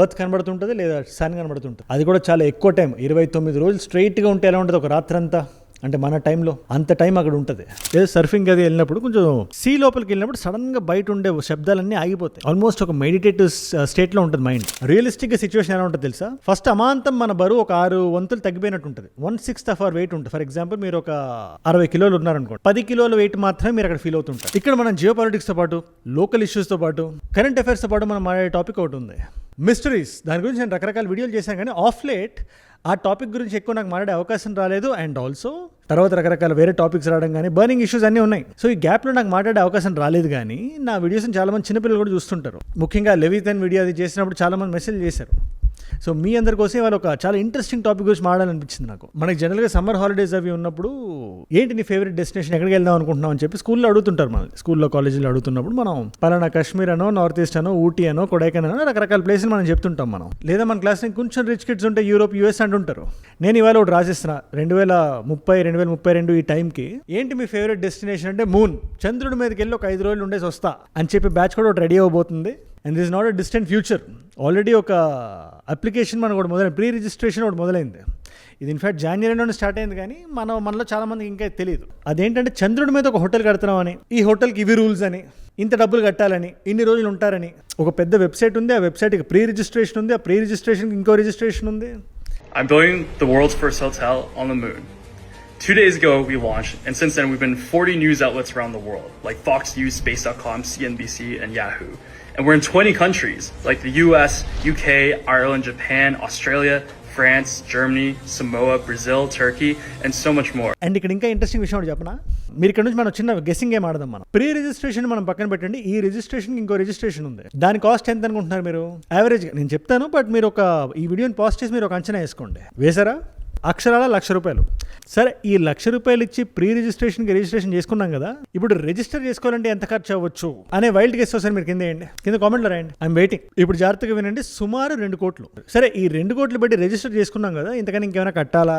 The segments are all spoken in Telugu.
ఎర్త్ కనబడుతుంటుంది లేదా సన్ కనబడుతుంటుంది. అది కూడా చాలా ఎక్కువ టైం, 29 రోజులు స్ట్రైట్గా ఉంటే ఎలా ఉంటుంది ఒక రాత్రంతా, అంటే మన టైంలో అంత టైం అక్కడ ఉంటుంది. ఏదో సర్ఫింగ్ అది వెళ్ళినప్పుడు కొంచెం సీ లోపలికి వెళ్ళినప్పుడు సడన్గా బయట ఉండే శబ్దాలన్నీ ఆగిపోతాయి. ఆల్మోస్ట్ ఒక మెడిటేటివ్ స్టేట్లో ఉంటుంది మైండ్. రియలిస్టిక్గా సిచ్యువేషన్ ఎలా ఉంటుంది తెలుసా? ఫస్ట్ అమాంతం మన బరువు ఒక 6 వంతులు తగ్గిపోయినట్టు ఉంటుంది. 1/6 ఆఫ్ అవర్ వెయిట్ ఉంటుంది. ఫర్ ఎగ్జాంపుల్ మీరు ఒక 60 కిలోలు ఉన్నారనుకోండి, 10 కిలోల వెయిట్ మాత్రమే మీరు అక్కడ ఫీల్ అవుతుంటారు. ఇక్కడ మనం జియో పాలిటిక్స్తో పాటు, లోకల్ ఇష్యూస్తో పాటు, కరెంట్ అఫైర్స్తో పాటు మనం మాట్లాడే టాపిక్ ఒకటి ఉంది, మిస్టరీస్. దాని గురించి నేను రకరకాల వీడియోలు చేశాను, కానీ ఆఫ్ లేట్ ఆ టాపిక్ గురించి ఎక్కువ నాకు మాట్లాడే అవకాశం రాలేదు. అండ్ ఆల్సో తర్వాత రకరకాల వేరే టాపిక్స్ రావడం కానీ బర్నింగ్ ఇష్యూస్ అన్నీ ఉన్నాయి. సో ఈ గ్యాప్లో నాకు మాట్లాడే అవకాశం రాలేదు. కానీ నా వీడియోస్ని చాలామంది చిన్నపిల్లలు కూడా చూస్తుంటారు. ముఖ్యంగా లెవిథన్ వీడియో అది చేసినప్పుడు చాలామంది మెసేజ్ చేశారు. సో మీ అందరి కోసం వాళ్ళు ఒక చాలా ఇంట్రెస్టింగ్ టాపిక్ గురించి మాట్లాడాలనిపించింది నాకు. మనకి జనరల్గా సమ్మర్ హాలిడేస్ అవి ఉన్నప్పుడు ఏంటి నీ ఫేవరెట్ డెస్టినేషన్, ఎక్కడికి వెళ్దాం అనుకుంటున్నాం అని చెప్పి స్కూల్లో అడుగుతుంటారు. మన స్కూల్లో కాలేజీలో అడుగుతున్నప్పుడు మనం పలానా కాశ్మీర్ అనో, నార్త్ ఈస్ట్ అనో, ఊటీ అనో, కొడైకెనాల్ అనో రకరకాల ప్లేసులు మనం చెప్తుంటాం మనం. లేదా మన క్లాస్లో కొంచెం రిచ్ కిడ్స్ ఉంటే యూరోప్, యూఎస్ అంటుంటారు. నేను ఇవాళ ఒకటి రాసిస్తున్నా, 2030, 2032 ఈ టైంకి ఏంటి మీ ఫేవరెట్ డెస్టినేషన్ అంటే మూన్, చంద్రుడి మీదకి వెళ్ళి ఒక 5 రోజులు ఉండేసి వస్తా అని చెప్పి బ్యాచ్ కూడా ఒకటి రెడీ అవ్వబోతుంది. And this not a distant future. Already ఒక అప్లికేషన్ మనకు ఒకటి మొదలైంది, ప్రీ రిజిస్ట్రేషన్ ఒకటి మొదలైంది. ఇది ఇన్ఫ్యాక్ట్ జనవరిలోనే స్టార్ట్ అయింది, కానీ మనలో చాలా మందికి ఇంకా తెలియదు. అదేంటంటే చంద్రుడి మీద ఒక హోటల్ కడుతున్నామని, ఈ హోటల్కి ఇవి రూల్స్ అని, ఇంత డబ్బులు కట్టాలని, ఇన్ని రోజులు ఉంటారని ఒక పెద్ద వెబ్సైట్ ఉంది. ఆ వెబ్సైట్కి ప్రీ రిజిస్ట్రేషన్ ఉంది, ఆ ప్రీ రిజిస్ట్రేషన్కి ఇంకో రిజిస్ట్రేషన్ ఉంది. I'm building the world's first hotel on the moon. 2 days ago we launched, and since then we've been 40 news outlets around the world, like Fox News, Space.com, CNBC, and Yahoo. And we're in 20 countries, like the US, UK, Ireland, Japan, Australia, France, Germany, Samoa, Brazil, Turkey, and so much more. And ఇక్కడ ఇంకా ఇంట్రెస్టింగ్ విషయం ఒకటి చెప్పనా, మీరు ఇక్కడ నుంచి మనం చిన్న గెస్సింగ్ గేమ్ ఆడదాం. మనం ప్రీ రిజిస్ట్రేషన్ మనం పక్కన పెట్టండి, ఈ రిజిస్ట్రేషన్కి ఇంకో రిజిస్ట్రేషన్ ఉంది. దాని కాస్ట్ ఎంత అనుకుంటున్నారు మీరు? యావరేజ్గా నేను చెప్తాను, బట్ మీరు ఈ వీడియోని పాజ్ చేసి మీరు ఒక అంచనా వేసుకోండి. వేసారా? అక్షరాల ₹1,00,000. సరే, ఈ ₹1,00,000 ఇచ్చి ప్రీ రిజిస్ట్రేషన్కి రిజిస్ట్రేషన్ చేసుకున్నాం కదా, ఇప్పుడు రిజిస్టర్ చేసుకోవాలంటే ఎంత ఖర్చు అవ్వచ్చు అనే వైల్డ్ గెస్ వస్తే మీరు కింద వేయండి, కింద కామెంట్లో రాయండి. I'm waiting. ఇప్పుడు జాగ్రత్తగా వినండి, సుమారు 2 కోట్లు. సరే, ఈ 2 కోట్లు పెట్టి రిజిస్టర్ చేసుకున్నాం కదా, ఇంతకని ఇంకేమైనా కట్టాలా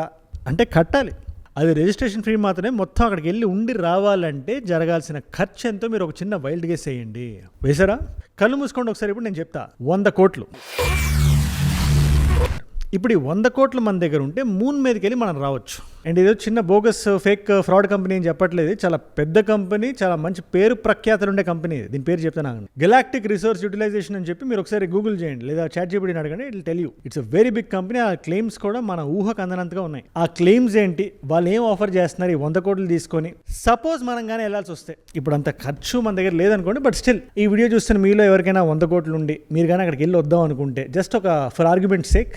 అంటే కట్టాలి. అది రిజిస్ట్రేషన్ ఫీ మాత్రమే. మొత్తం అక్కడికి వెళ్ళి ఉండి రావాలంటే జరగాల్సిన ఖర్చు ఎంతో మీరు ఒక చిన్న వైల్డ్ గెస్ వేయండి. వేసారా? కళ్ళు మూసుకోండి ఒకసారి. ఇప్పుడు నేను చెప్తా, 100 కోట్లు. ఇప్పుడు ఈ 100 కోట్లు మన దగ్గర ఉంటే మూన్ మీదకి వెళ్ళి మనం రావచ్చు. అండ్ ఏదో చిన్న బోగస్ ఫేక్ ఫ్రాడ్ కంపెనీ అని చెప్పట్లేదు, చాలా పెద్ద కంపెనీ, చాలా మంచి పేరు ప్రఖ్యాతలు ఉండే కంపెనీ. దీని పేరు చెప్తాను, గెలాక్టిక్ రిసోర్స్ యూటిలైజేషన్ అని చెప్పి మీరు ఒకసారి గూగుల్ చేయండి, లేదా ChatGPTని అడగండి, it will tell you. It's a very big company. ఆ క్లెయిమ్స్ కూడా మన ఊహకు అందనంతగా ఉన్నాయి. ఆ క్లెయిమ్స్ ఏంటి, వాళ్ళు ఏం ఆఫర్ చేస్తున్నారు ఈ 100 కోట్లు తీసుకొని? సపోజ్ మనం కానీ వెళ్ళాల్సి వస్తే, ఇప్పుడు అంత ఖర్చు మన దగ్గర లేదనుకోండి, బట్ స్టిల్ ఈ వీడియో చూస్తున్న మీలో ఎవరికైనా 100 కోట్లు ఉండి మీరు కానీ అక్కడికి వెళ్ళి వద్దాం అనుకుంటే, జస్ట్ ఒక ఫర్ ఆర్గ్యుమెంట్ సేక్,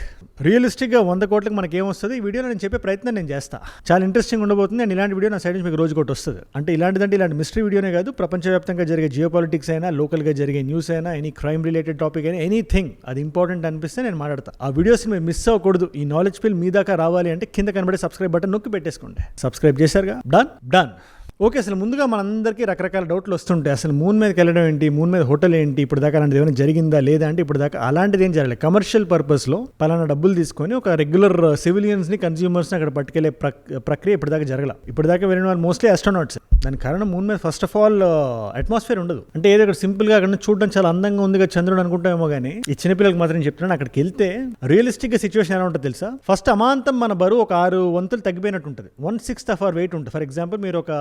రియలిస్టిక్గా 100 కోట్లకు మనకి ఏమొస్తుంది ఈ వీడియోలో నేను చెప్పే ప్రయత్నం నేను చేస్తా. చాలా ఇంట్రెస్టింగ్ ఉండబోతుంది. అండ్ ఇలాంటి వీడియో నా సైడ్ నుంచి మీకు రోజు ఒకటి వస్తుంది. అంటే ఇలాంటి మిస్టరీ వీడియోనే కాదు, ప్రపంచవ్యాప్తంగా జరిగే జియో పాలిటిక్స్ అయినా, లోకల్గా జరిగే న్యూస్ అయినా, ఎనీ క్రైమ్ రిలేటెడ్ టాపిక్ అయినా, ఎనీథింగ్ అది ఇంపార్టెంట్ అనిపిస్తే నేను మాట్లాడతా. ఆ వీడియోస్ని మీరు మిస్ అవ్వకూడదు. ఈ నాలెడ్జ్ ఫీల్ మీ దాకా రావాలి అంటే కింద కనబడే సబ్స్క్రైబ్ బటన్ నొక్కి పెట్టేసుకోండి. సబ్స్క్రైబ్ చేశారుగా? డన్. ఓకే, అసలు ముందుగా మనందరికీ రకరకాల డౌట్లు వస్తుంటాయి. అసలు మూన్ మీదకి వెళ్ళడం ఏంటి, మూన్ మీద హోటల్ ఏంటి, ఇప్పుడు దాకా అలాంటిది ఏమైనా జరిగిందా లేదా అంటే, ఇప్పుడు దాకా అలాంటిది ఏం జరగలేదు. కమర్షియల్ పర్పస్లో పలానా డబ్బులు తీసుకొని ఒక రెగ్యులర్ సివిలియన్స్ని, కన్స్యూమర్స్ని అక్కడ పట్టుకెళ్లే ప్రక్రియ ఇప్పుడు దాకా జరగల. ఇప్పుడు దాకా వెళ్ళిన వాళ్ళు మోస్ట్లీ ఆస్ట్రోనాట్స్. దానికి కారణం మూన్ మీద ఫస్ట్ ఆఫ్ ఆల్ అట్మాస్ఫియర్ ఉండదు. అంటే ఏదో ఇక్కడ సింపుల్గా అక్కడ చూడడం చాలా అందంగా ఉంది కదా చంద్రుడు అనుకుంటామేమో, కానీ ఈ చిన్నపిల్లలకు మాత్రం చెప్తున్నాను, అక్కడికి వెళ్తే రియలిస్టిక్గా సిచ్యువేషన్ ఎలా ఉంటుంది తెలుసా? ఫస్ట్ అమాంతం మన బరువు ఒక 6 వంతులు తగ్గిపోయినట్టు ఉంటుంది. 1/6 ఆఫ్ అవర్ వెయిట్ ఉంటుంది. ఫర్ ఎగ్జాంపుల్ మీరు ఒక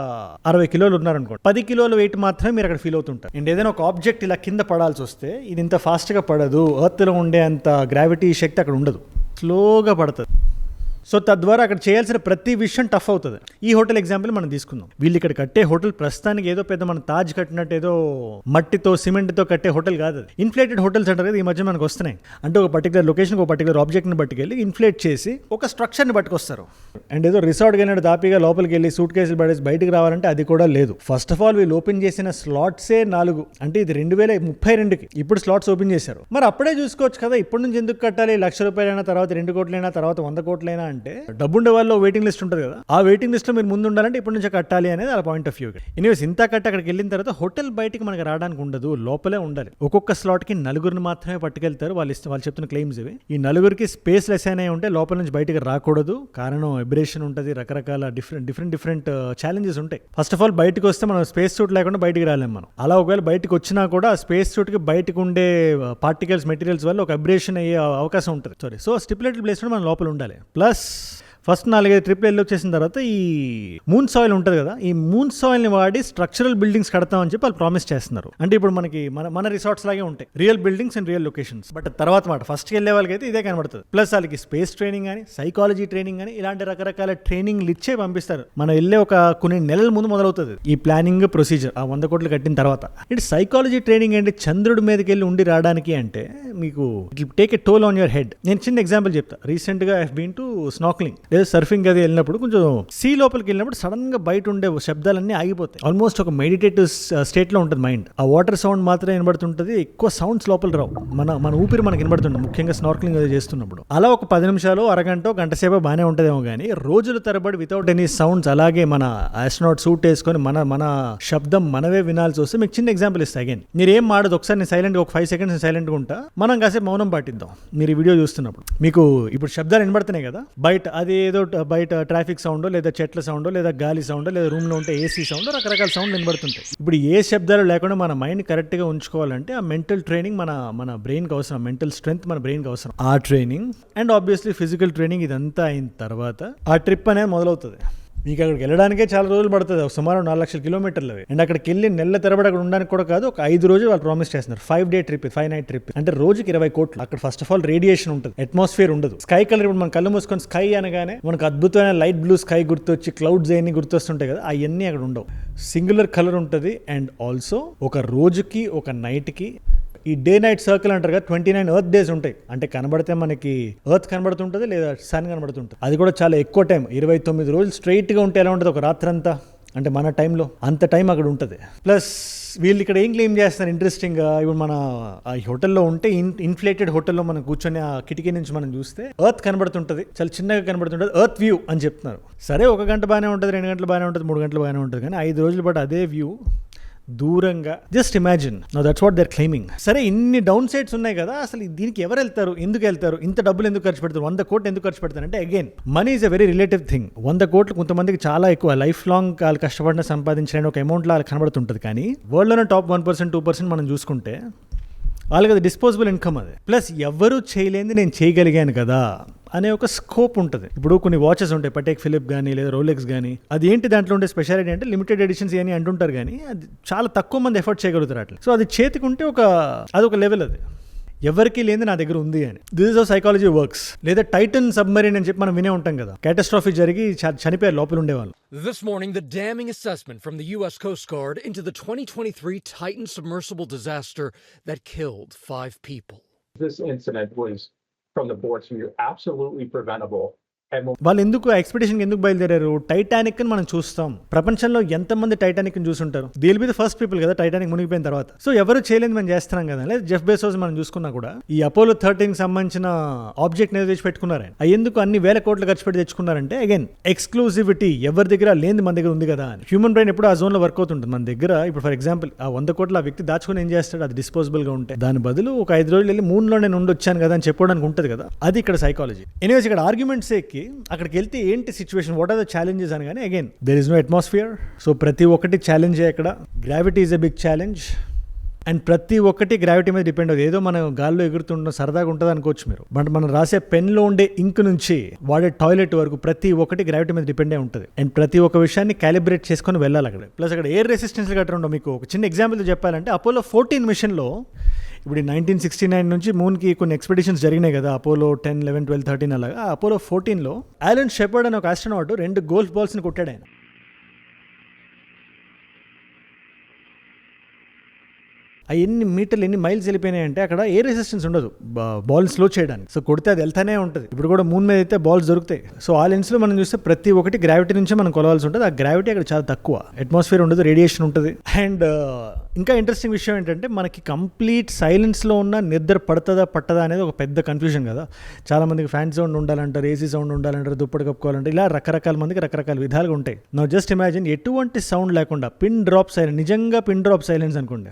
60 కిలోలు ఉన్నారనుకోండి, 10 కిలోల వెయిట్ మాత్రమే మీరు అక్కడ ఫీల్ అవుతుంటారు. అండ్ ఏదైనా ఒక ఆబ్జెక్ట్ ఇలా కింద పడాల్సి వస్తే ఇది ఇంత ఫాస్ట్గా పడదు. ఎర్త్లో ఉండే అంత గ్రావిటీ శక్తి అక్కడ ఉండదు, స్లోగా పడుతుంది. సో తద్వారా అక్కడ చేయాల్సిన ప్రతి విషయం టఫ్ అవుతుంది. ఈ హోటల్ ఎగ్జాంపుల్ మనం తీసుకుందాం. వీళ్ళు ఇక్కడ కట్టే హోటల్ ప్రస్తుతానికి ఏదో పెద్ద మన తాజ్ కట్టినట్టు ఏదో మట్టితో సిమెంట్తో కట్టే హోటల్ కాదు. ఇన్ఫ్లేటెడ్ హోటల్స్ అంటారు కదా, ఈ మధ్య మనకు వస్తున్నాయి. అంటే ఒక పర్టికులర్ లొకేషన్, ఒక పర్టికులర్ ఆబ్జెక్ట్ని పట్టుకెళ్ళి ఇన్ఫ్లేట్ చేసి ఒక స్ట్రక్చర్ని పట్టుకొస్తారు. అండ్ ఏదో రిసార్ట్కి వెళ్ళినట్టు దాపిగా లోపలికి వెళ్ళి సూట్ కేసులు పడేసి బయటకు రావాలంటే అది కూడా లేదు. ఫస్ట్ ఆఫ్ ఆల్ వీళ్ళు ఓపెన్ చేసిన స్లాట్సే 4. అంటే ఇది 2032కి ఇప్పుడు స్లాట్స్ ఓపెన్ చేశారు. మరి అప్పుడే చూసుకోవచ్చు కదా, ఇప్పటి నుంచి ఎందుకు కట్టాలి? ₹1,00,000 తర్వాత 2 కోట్లైనా తర్వాత 100 కోట్లైనా అంటే అంటే డబ్బుండే వాళ్ళు వెయిటింగ్ లిస్ట్ ఉంటుంది కదా, ఆ వెయిటింగ్ లిస్ట్ లో మీరు ముందు ఉండాలంటే ఇప్పటి నుంచి కట్టాలి అనేది ఆ పాయింట్ ఆఫ్ వ్యూ. ఎనీవేస్ ఇంత కట్టి అక్కడికి వెళ్ళిన తర్వాత హోటల్ బయటికి మనకి రావడానికి ఉండదు, లోపలే ఉండాలి. ఒక్కొక్క స్లాట్ కి నలుగురిని మాత్రమే పట్టుకెళ్తారు. వాళ్ళు చెప్తున్న క్లెయిమ్స్ ఇవి. ఈ నలుగురికి స్పేస్ లెస్ అయినా ఉంటే లోపల నుంచి బయటకు రాకూడదు. కారణం వైబ్రేషన్ ఉంటుంది, రకరకాల డిఫరెంట్ ఛాలెంజెస్ ఉంటాయి. ఫస్ట్ ఆఫ్ ఆల్ బయటకు వస్తే మనం స్పేస్ సూట్ లేకుండా బయటికి రాలేం మనం. అలా ఒకవేళ బయటకు వచ్చినా కూడా ఆ స్పేస్ సూట్ కి బయటకు ఉండే పార్టికల్స్ మెటీరియల్స్ వల్ల ఒక వైబ్రేషన్ అయ్యే అవకాశం ఉంటుంది. సో స్టిపులేటెడ్ ప్లేస్ లో మనం లోపల ఉండాలి. ప్లస్ ఫస్ట్ 4-5 ట్రిప్లు వెళ్ళి వచ్చేసిన తర్వాత ఈ మూన్ సాయిల్ ఉంటుంది కదా, ఈ మూన్ సాయిల్ ని వాడి స్ట్రక్చరల్ బిల్డింగ్స్ కడతామని చెప్పి వాళ్ళు ప్రామిస్ చేస్తున్నారు. అంటే ఇప్పుడు మనకి మన రిసార్ట్స్ లాగే ఉంటాయి, real buildings and real locations. But తర్వాత మాట ఫస్ట్కి వెళ్ళే వాళ్ళకి అయితే ఇదే కనబడుతుంది. ప్లస్ వాళ్ళకి స్పేస్ ట్రైనింగ్ కానీ సైకాలజీ ట్రైనింగ్ కానీ ఇలాంటి రకరకాల ట్రైనింగ్లు ఇచ్చే పంపిస్తారు. మనం వెళ్ళే ఒక కొన్ని నెలల ముందు మొదలవుతుంది ఈ ప్లానింగ్ ప్రొసీజర్. ఆ 100 కోట్లు కట్టిన తర్వాత ఇటు సైకాలజీ ట్రైనింగ్ అంటే చంద్రుడి మీదకి వెళ్ళి ఉండి రావడానికి అంటే మీకు it take a toll on your head. నేను చిన్న ఎగ్జాంపుల్ చెప్తా. రీసెంట్ గా I have been to snorkelling లేదా సర్ఫింగ్ అది వెళ్ళినప్పుడు కొంచెం సీ లోపలికి వెళ్ళినప్పుడు సడన్ గా బయట ఉండే శబ్దాలన్నీ ఆగిపోతాయి. ఆల్మోస్ట్ ఒక మెడిటేటివ్ స్టేట్ లో ఉంటుంది మైండ్. ఆ వాటర్ సౌండ్ మాత్రమే వినబడుతుంటది, ఎక్కువ సౌండ్స్ లోపల రావు. మన ఊపిరి మనకి వినబడుతుంది, ముఖ్యంగా స్నార్క్లింగ్ అది చేస్తున్నప్పుడు. అలా ఒక 10 నిమిషాలు అరగంట గంట సేపు బాగానే ఉంటదేమో కానీ రోజుల తరబడి వితౌట్ ఎనీ సౌండ్స్ అలాగే మన ఆస్ట్రోనాట్ సూట్ వేసుకొని మన శబ్దం మనవే వినాల్సి వస్తే మీకు చిన్న ఎగ్జాంపుల్ ఇస్తా. అగైన్ మీరు ఏం మాడదు, ఒకసారి నేను సైలెంట్ ఒక 5 సెకండ్స్ సైలెంట్ గా ఉంటా, మనం కాసేపు మౌనం పాటిద్దాం. మీరు ఈ వీడియో చూస్తున్నప్పుడు మీకు ఇప్పుడు శబ్దాలు వినబడుతున్నాయి కదా బయట, అది ఏదో బయట ట్రాఫిక్ సౌండ్ లేదా చెట్ల సౌండ్ లేదా గాలి సౌండ్ లేదా రూమ్ లో ఉంటే ఏసీ సౌండ్, రకరకాల సౌండ్ వినబడుతుంటాయి. ఇప్పుడు ఏ శబ్దాలు లేకుండా మన మైండ్ కరెక్ట్ గా ఉంచుకోవాలంటే ఆ మెంటల్ ట్రైనింగ్ మన బ్రెయిన్ కి అవసరం, మెంటల్ స్ట్రెంగ్త్ మన బ్రెయిన్ కి అవసరం. ఆ training and obviously physical training ఇదంతా అయిన తర్వాత ఆ ట్రిప్ అనేది మొదలవుతుంది. మీకు అక్కడికి వెళ్ళడానికే చాలా రోజులు పడుతుంది, సుమారు 4 లక్షల కిలోమీటర్లు అవి. అండ్ అక్కడికి వెళ్ళి నెల తరబడి అక్కడ ఉండడానికి కూడా కాదు, ఒక 5 రోజులు వాళ్ళు ప్రామిస్ చేస్తున్నారు. 5-day ట్రిప్, 5 night ట్రిప్ అంటే రోజుకి 20 కోట్లు. అక్కడ ఫస్ట్ ఆఫ్ ఆల్ రేడియేషన్ ఉంటుంది, అట్మాస్ఫియర్ ఉండదు. స్కై కలర్ ఇప్పుడు మన కళ్ళు మూసుకొని స్కై అనగానే మనకు అద్భుతమైన లైట్ బ్లూ స్కై గుర్తొచ్చి క్లౌడ్స్ అన్ని గుర్తొస్తుంటాయి కదా, అవన్నీ అక్కడ ఉండవు. సింగులర్ కలర్ ఉంటుంది. అండ్ ఆల్సో ఒక రోజుకి ఒక నైట్కి ఈ డే నైట్ సర్కిల్ అంటారు కదా, 29 ఎర్త్ డేస్ ఉంటాయి. అంటే కనబడితే మనకి ఎర్త్ కనబడుతుంటుంది లేదా సన్ కనబడుతుంటుంది. అది కూడా చాలా ఎక్కువ టైం, 29 రోజులు స్ట్రైట్ గా ఉంటే ఎలా ఉంటుంది ఒక రాత్రంతా, అంటే మన టైంలో అంత టైం అక్కడ ఉంటుంది. ప్లస్ వీళ్ళు ఇక్కడ ఏం క్లెయిమ్ చేస్తారు ఇంట్రెస్టింగ్ గా, ఇప్పుడు మన ఆ హోటల్లో ఉంటే ఇన్ఫ్లేటెడ్ హోటల్లో మనం కూర్చొని ఆ కిటికీ నుంచి మనం చూస్తే ఎర్త్ కనబడుతుంటది, చాలా చిన్నగా కనబడుతుంటది, ఎర్త్ వ్యూ అని చెప్తున్నారు. సరే 1 గంట బాగానే ఉంటుంది, 2 గంటలు బాగానే ఉంటుంది, 3 గంటలు బాగానే ఉంటుంది, కానీ 5 రోజుల పాటు అదే వ్యూ దూరంగా. Just imagine, now that's what they are claiming. సరే ఇన్ని డౌన్ సైడ్స్ ఉన్నాయి కదా, అసలు దీనికి ఎవరు వెళ్తారు, ఎందుకు వెళ్తారు, ఇంత డబ్బులు ఎందుకు ఖర్చు పెడతారు, 100 కోట్లు ఎందుకు ఖర్చు పెడతారు అంటే again money is a very relative thing. 100 కోట్లు కొంతమందికి చాలా ఎక్కువ, లైఫ్ లాంగ్ వాళ్ళు కష్టపడిన సంపాదించిన ఒక అమౌంట్ లా కనబడుతుంటుంది. కానీ వరల్డ్లోనే టాప్ 1%, 2% మనం చూసుకుంటే వాళ్ళకి అది డిస్పోజబుల్ ఇన్కమ్. అది ప్లస్ ఎవరు చేయలేని నేను చేయగలిగాను కదా అనే ఒక స్కోప్ ఉంటుంది. ఇప్పుడు కొన్ని వాచెస్ ఉంటాయి, పటేక్ ఫిలిప్ కానీ లేదా రోలెక్స్ కానీ, అది ఏంటి దాంట్లో ఉండే స్పెషాలిటీ అంటే లిమిటెడ్ ఎడిషన్స్ అని అంటుంటారు, కానీ అది చాలా తక్కువ మంది ఎఫర్ట్ చేయగలుగుతారు అట్లా. సో అది చేతికుంటే అదొక లెవెల్, అది ఎవరికి లేని నా దగ్గర ఉంది అని. This is how psychology works. లేదా టైటన్ సబ్మరీన్ అని చెప్పి మనం వినే ఉంటాం కదా, క్యాటాస్ట్రాఫీ జరిగి చనిపోయారు లోపల ఉండేవాళ్ళు. This morning, the damning assessment from the U.S. Coast Guard into the 2023 Titan submersible disaster that killed 5 people. This incident was, from the board's view, absolutely preventable. వాళ్ళు ఎందుకు ఎక్స్పెడిషన్ ఎందుకు బయలుదేరారు, టైటానిక్ అని మనం చూస్తాం. ప్రపంచంలో ఎంతమంది టైటానిక్ ని చూసుంటారు, will be the first people కదా టైటానిక్ మునిగిపోయిన తర్వాత. సో ఎవరు చేయలేదు మనం చేస్తున్నాం కదా. లేదా జెఫ్ బెజోస్ మనం చూసుకున్నా కూడా ఈ అపోలో 13 సంబంధించిన ఆబ్జెక్ట్ ని తెచ్చి పెట్టుకున్నారు. ఎందుకు అన్ని వేల కోట్లు ఖర్చు పెట్టి తెచ్చుకున్నారంటే అగైన్ ఎక్స్క్లూసివిటీ, ఎవరి దగ్గర లేని మన దగ్గర ఉంది కదా అని. హ్యూమన్ బ్రెయిన్ ఎప్పుడు ఆ జోన్ లో వర్క్ అవుతుంటుంది. మన దగ్గర ఇప్పుడు ఫర్ ఎగ్జాంపుల్ ఆ 100 కోట్ల ఆ వ్యక్తి దాచుకుని ఏం చేస్తాడు, అది డిస్పోజబుల్ గా ఉంటే దాని బదులు ఒక 5 రోజులు వెళ్ళి మూన్లో నేను ఉండొచ్చాను కదా అని చెప్పడానికి ఉంటుంది కదా, అది ఇక్కడ సైకాలజీ. ఎనీవేస్ ఇక్కడ ఆర్గ్యుమెంట్స్ ఎక్కి అక్కడికి వెళ్తే ఏంటి situation, what are the challenges అని. కానీ again there is no atmosphere. So ప్రతి ఒక్కటి ఛాలెంజ్. అక్కడ gravity is a big challenge. And ప్రతి ఒక్కటి గ్రావిటీ మీద డిపెండ్ అవుతుంది. ఏదో మనం గాల్లో ఎగురుతుండడం సరదాగా ఉంటుంది అనుకోవచ్చు మీరు, బట్ మనం రాసే పెన్లో ఉండే ఇంక్ నుంచి వాడే టాయిలెట్ వరకు ప్రతి ఒక్కటి గ్రావిటీ మీద డిపెండ్ అయి ఉంటుంది. అండ్ ప్రతి ఒక్క విషయాన్ని క్యాలిబ్రేట్ చేసుకొని వెళ్ళాలి అక్కడ. ప్లస్ అక్కడ ఎయిర్ రెసిస్టెన్స్ గట్రా ఉండవు. మీకు ఒక చిన్న ఎగ్జాంపుల్ చెప్పాలంటే అపోలో 14 మిషన్లో ఇప్పుడు 1969 నుంచి మూన్కి కొన్ని ఎక్స్పెడిషన్స్ జరిగినాయి కదా, అపోలో 10, 11, 12, 13 అలాగా. అపోలో 14లో ఆలన్ షెపర్డ్ అనే ఒక ఆస్ట్రోనాట్ 2 గోల్ఫ్ బాల్స్ని కొట్టాడు ఆయన. ఎన్ని మీటర్లు ఎన్ని మైల్స్ వెళ్ళిపోయినాయి అంటే అక్కడ ఎయిర్ రెసిస్టెన్స్ ఉండదు బాల్ స్లో చేయడానికి. సో కొడితే అది వెళ్తానే ఉంటుంది. ఇప్పుడు కూడా మూన్ మీద అయితే బాల్స్ దొరుకుతాయి. సో ఆ లెన్స్ లో మనం చూస్తే ప్రతి ఒక్కటి గ్రావిటీ నుంచే మనం కొలవాల్సి ఉంటుంది. ఆ గ్రావిటీ అక్కడ చాలా తక్కువ, అట్మాస్ఫియర్ ఉండదు, రేడియేషన్ ఉంటుంది. అండ్ ఇంకా ఇంట్రెస్టింగ్ విషయం ఏంటంటే మనకి కంప్లీట్ సైలెన్స్లో ఉన్న నిద్ర పడుతుందా పట్టదా అనేది ఒక పెద్ద కన్ఫ్యూజన్ కదా. చాలా మందికి ఫ్యాన్ సౌండ్ ఉండాలంటారు, ఏసీ సౌండ్ ఉండాలంటారు, దుప్పటి కప్పుకోవాలంటారు, ఇలా రకరకాల మందికి రకరకాల విధాలుగా ఉంటాయి. నౌ జస్ట్ ఇమాజిన్ ఎటువంటి సౌండ్ లేకుండా పిన్ డ్రాప్ సైలెన్స్, నిజంగా పిన్ డ్రాప్ సైలెన్స్ అనుకోండి.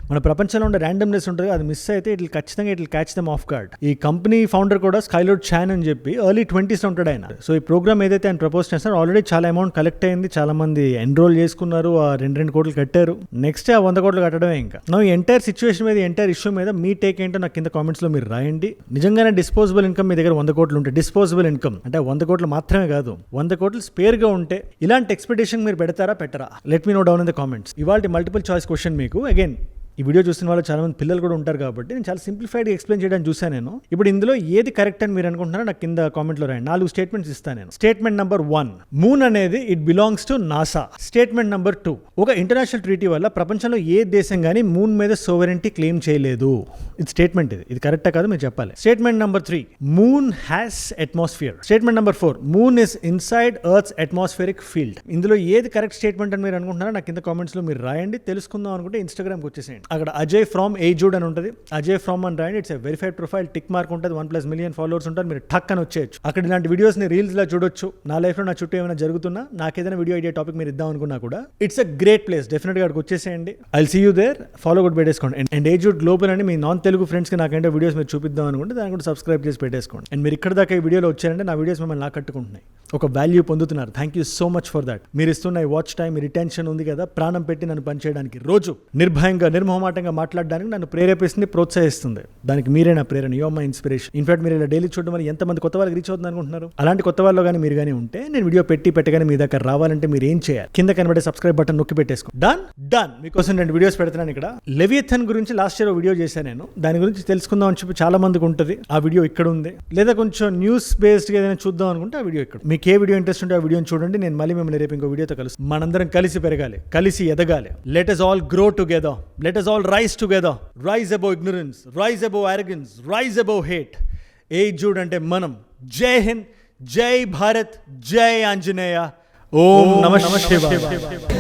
మన ప్రపంచంలో ఉండే ర్యాండమ్నెస్ ఉంటుంది, అది మిస్ అయితే ఇట్లా ఖచ్చితంగా ఇట్లా క్యాచ్ దమ్ ఆఫ్ గార్డ్. ఈ కంపెనీ ఫౌండర్ కూడా స్కైలోడ్ చాన్ అని చెప్పి ఎర్లీ 20s ఉంటాడు ఆయన. సో ఈ ప్రోగ్రామ్ ఏదైతే ఆయన ప్రపోజ్ చేస్తారో ఆల్రెడీ చాలా అమౌంట్ కలెక్ట్ అయింది, చాలా మంది ఎన్రోల్ చేసుకున్నారు, ఆ 2 కోట్లు కట్టారు. నెక్స్ట్ ఆ 100 కోట్లు కట్టడమే. ఇంకా నా ఈ ఎంటైర్ సిచ్యువేషన్ మీద, ఎంటైర్ ఇష్యూ మీద మీ టేక్ ఏంటో నాకు కింద కామెంట్స్ లో మీరు రాయండి. నిజంగానే డిస్పోజబుల్ ఇన్కమ్ మీ దగ్గర 100 కోట్లు ఉంటే, డిస్పోజబుల్ ఇన్కమ్ అంటే 100 కోట్లు మాత్రమే కాదు, 100 కోట్లు స్పేర్ గా ఉంటే ఇలాంటి ఎక్స్పెక్టేషన్ మీరు పెడతారా పెట్టరా? Let me know down in the comments. ఇవాళ మల్టిపుల్ చాయిస్ క్వశ్చన్ మీకు అగైన్, ఈ వీడియో చూసిన వాళ్ళు చాలా మంది పిల్లలు కూడా ఉంటారు కాబట్టి నేను చాలా సింప్లిఫైడ్ ఎక్స్ప్లెయిన్ చేయడానికి చూసాను నేను. ఇప్పుడు ఇందులో ఏది కరెక్ట్ అని మీరు అనుకుంటున్నారో నాకు కింద కామెంట్లో రాయండి. 4 స్టేట్మెంట్స్ ఇస్తాను నేను. స్టేట్మెంట్ నెంబర్ 1, మూన్ అనేది it belongs to NASA. Statement number 2, ఒక ఇంటర్నేషనల్ ట్రీటీ వల్ల ప్రపంచంలో ఏ దేశం కానీ మూన్ మీద సోవరెంటీ క్లెయిమ్ చేయలేదు. ఇది స్టేట్మెంట్, ఇది కరెక్టా కాదు మీరు చెప్పాలి. Statement number 3, moon has atmosphere. Statement number 4, moon is inside earth's atmospheric field. ఇందులో ఏది కరెక్ట్ స్టేట్మెంట్ అని మీరు అనుకుంటున్నారో నాకు కింద కామెంట్స్ లో మీరు రాయండి. తెలుసుకుందాం అనుకుంటే ఇన్స్టాగ్రామ్కి వచ్చేసేయండి. అక్కడ అజయ్ ఫ్రమ్ ఏజూడ్ అని ఉంటుంది, అజయ్ ఫ్రమ్ అని రాయండి. It's a verified profile, tick mark ఉంటుంది, 1+ మిలియన్ ఫాలోవర్స్ ఉంటారు. మీరు టక్ అని వచ్చేయచ్చు. అక్కడ ఇలాంటి వీడియోస్ ని రీల్స్ లా చూడొచ్చు. నా లైఫ్ లో నా చుట్టూ ఏమైనా జరుగుతున్నా, నాకు ఏదైనా వీడియో ఐడియా టాపిక్ మీరు ఇద్దాం అనుకున్నా కూడా it's a great place. Definite గా అక్కడికి వచ్చేసేయండి. I'll see you there. Follow కూడా పెట్టేసుకోండి. అండ్ ఏజూడ్ గ్లోబల్ అని మీ నాన్ తెలుగు ఫ్రెండ్స్ కి నాకంటే వీడియోస్ మీరు చూపిద్దాం అనుకుంటే దాన్ని కూడా సబ్స్క్రైబ్ చేసి పెట్టేసుకోండి. అండ్ మీరు ఇక్కడ దాకా ఈ వీడియోలో వచ్చారంటే నా వీడియోస్ మిమ్మల్ని నాకు కట్టుకుంటున్నాయి, ఒక వాల్యూ పొందుతున్నారు. Thank you so much for that. మీరు ఇస్తున్న ఈ వాచ్ టైం, రిటెన్షన్ ఉంది కదా, ప్రాణం పెట్టి నన్ను పనిచేయడానికి, రోజు నిర్భయంగా నిర్మోహమాటంగా మాట్లాడడానికి నన్ను ప్రేరేపిస్తుంది, ప్రోత్సహిస్తుంది. దానికి మీరే నా ప్రేరణ, you are my inspiration. In fact మీరు ఇలా డైలీ చూడడం వల్ల ఎంతమంది కొత్త వాళ్ళకి రీచ్ అవుతుంది అనుకుంటున్నారు? అలాంటి కొత్త వాళ్ళు కానీ మీరు కానీ ఉంటే, నేను వీడియో పెట్టగానే మీ దగ్గర రావాలంటే మీరు ఏం చేయాలి? కింద కనబడే సబ్స్క్రైబ్ బటన్ నొక్కి పెట్టేసుకో. డన్. మీకోసం 2 వీడియోస్ పెడుతున్నాను ఇక్కడ. లెవియథన్ గురించి లాస్ట్ ఇయర్ వీడియో చేశాను నేను. దాని గురించి తెలుసుకుందాం అని చెప్పి చాలా మందికి ఉంటుంది. ఆ వీడియో ఇక్కడ ఉంది. లేదా కొంచెం న్యూస్ బేస్డ్ గా ఏదైనా చూద్దాం అనుకుంటే ఆ వీడియో ఇక్కడ. మీకు ఏ వీడియో ఇంట్రెస్ట్ ఉంటే ఆ వీడియోని చూడండి. నేను మళ్ళీ మిమ్మల్ని రేపు ఇంకో వీడియోతో కలుస్తాను. మనందరం కలిసి పెరగాలి, కలిసి ఎదగాలి. Let us all grow together. Let us all rise together. Rise above ignorance, rise above arrogance, rise above hate. ఏజూడ్ అంటే మనం. జై హింద్, జై భారత్, జై ఆంజనేయ. ఓం నమః శివాయ.